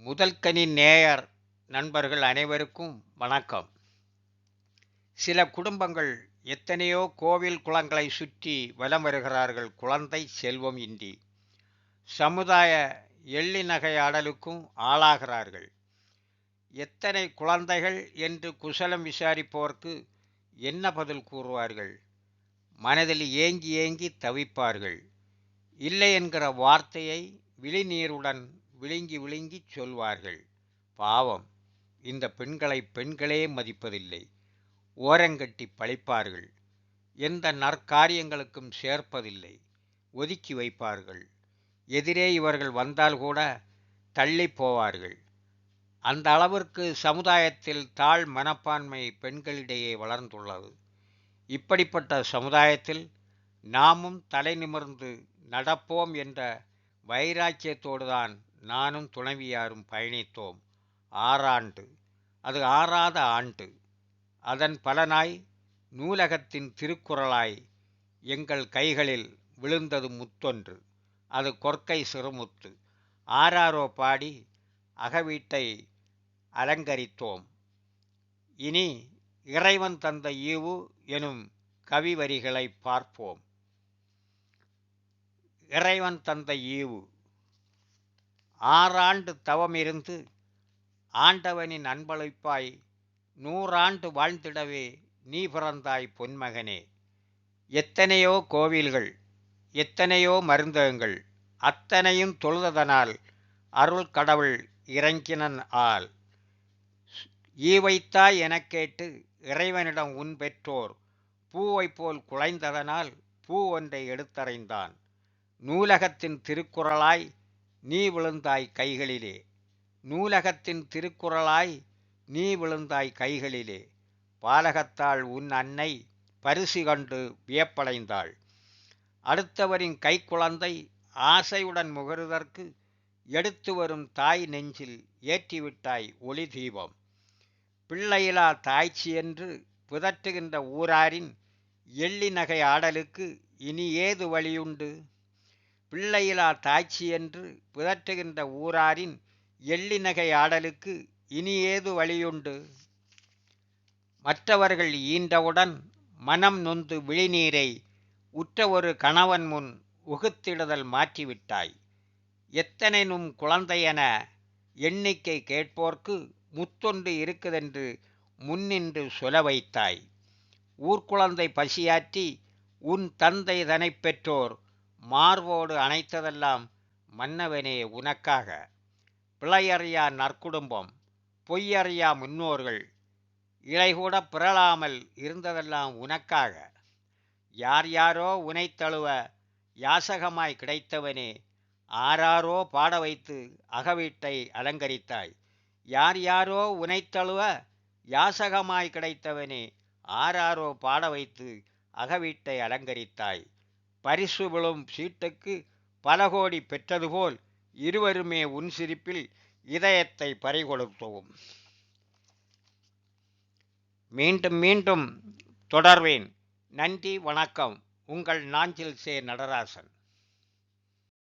முதல்கனி நேயர் நண்பர்கள் அனைவருக்கும் வணக்கம். சில குடும்பங்கள் எத்தனையோ கோவில் குளங்களை சுற்றி வலம் வருகிறார்கள் குழந்தை செல்வம் இன்றி. சமுதாய எள்ளி நகையாடலுக்கும் ஆளாகிறார்கள். எத்தனை குழந்தைகள் என்று குசலம் விசாரிப்போர்க்கு என்ன பதில் கூறுவார்கள்? மனதில் ஏங்கி ஏங்கி தவிப்பார்கள். இல்லை என்கிற வார்த்தையை விழிநீருடன் விழுங்கி விழுங்கி சொல்வார்கள். பாவம், இந்த பெண்களை பெண்களே மதிப்பதில்லை. ஓரங்கட்டி பழிப்பார்கள். எந்த நற்காரியங்களுக்கும் சேர்ப்பதில்லை. ஒதுக்கி வைப்பார்கள். எதிரே இவர்கள் வந்தால் கூட தள்ளி போவார்கள். அந்த அளவிற்கு சமுதாயத்தில் தாழ் மனப்பான்மை பெண்களிடையே வளர்ந்துள்ளது. இப்படிப்பட்ட சமுதாயத்தில் நாமும் தலை நிமிர்ந்து நடப்போம் என்ற வைராக்கியத்தோடுதான் நானும் துணைவியாரும் பயணித்தோம். 6 ஆண்டு. அது ஆறாத ஆண்டு. அதன் பலனாய் நூலகத்தின் திருக்குறளாய் எங்கள் கைகளில் விழுந்தது முத்தொன்று. அது கொற்கை சிறுமுத்து. ஆராரோ பாடி அகவீட்டை அலங்கரித்தோம். இனி இறைவன் தந்த ஈவு எனும் கவி வரிகளை பார்ப்போம். இறைவன் தந்த ஈவு. 6 ஆண்டு தவமிருந்து ஆண்டவனின் அன்பளிப்பாய் 100 ஆண்டு வாழ்ந்திடவே நீ பிறந்தாய் பொன்மகனே. எத்தனையோ கோவில்கள், எத்தனையோ மருந்தகங்கள், அத்தனையும் தொழுததனால் அருள் கடவுள் இறங்கினன் ஆள். ஈவைத்தாய் எனக் கேட்டு இறைவனிடம் உன் பெற்றோர் பூவைப் போல் குலைந்ததனால் பூ ஒன்றை எடுத்தறைந்தான். நூலகத்தின் திருக்குறளாய் நீ விழுந்தாய் கைகளிலே. நூலகத்தின் திருக்குறளாய் நீ விழுந்தாய் கைகளிலே. பாலகத்தால் உன் அன்னை பரிசு கண்டு வியப்படைந்தாள். அடுத்தவரின் கைக்குழந்தை ஆசையுடன் முகருதற்கு எடுத்து வரும் தாய் நெஞ்சில் ஏற்றிவிட்டாய் ஒளி தீபம். பிள்ளையிலா தாய்ச்சி என்று பிதற்றுகின்ற ஊராரின் எள்ளி நகை ஆடலுக்கு இனி ஏது வழியுண்டு? பிள்ளையிலா தாய்ச்சி என்று பிதற்றுகின்ற ஊராரின் எள்ளி நகை ஆடலுக்கு இனி ஏது வழியுண்டு? மற்றவர்கள் ஈண்டவுடன் மனம் நொந்து விழிநீரை உற்ற ஒரு கணவன் முன் உகுத்திடுதல் மாற்றிவிட்டாய். எத்தனை நும் குழந்தையென எண்ணிக்கை கேட்போர்க்கு முத்தொன்று இருக்குதென்று முன்னின்று சொல வைத்தாய். ஊர்க்குழந்தை பசியாற்றி உன் தந்தை தனை பெற்றோர் மார்போடு அணைத்ததெல்லாம் மன்னவனே உனக்காக. பிழையறியா நற்குடும்பம், பொய்யறியா முன்னோர்கள் இலைகூட பிறழாமல் இருந்ததெல்லாம் உனக்காக. யார் யாரோ உனை தழுவ யாசகமாய் கிடைத்தவனே, ஆராரோ பாட வைத்து அகவீட்டை அலங்கரித்தாய். யார் யாரோ உனை தழுவ யாசகமாய் கிடைத்தவனே, ஆராரோ பாட வைத்து அகவீட்டை அலங்கரித்தாய். பரிசு விழும் சீட்டுக்கு பல கோடி பெற்றதுபோல் இருவருமே உன் சிரிப்பில் இதயத்தை பறிகொடுத்தோம். மீண்டும் மீண்டும் தொடர்வேன். நன்றி, வணக்கம். உங்கள் நாஞ்சில் சே நடராசன்.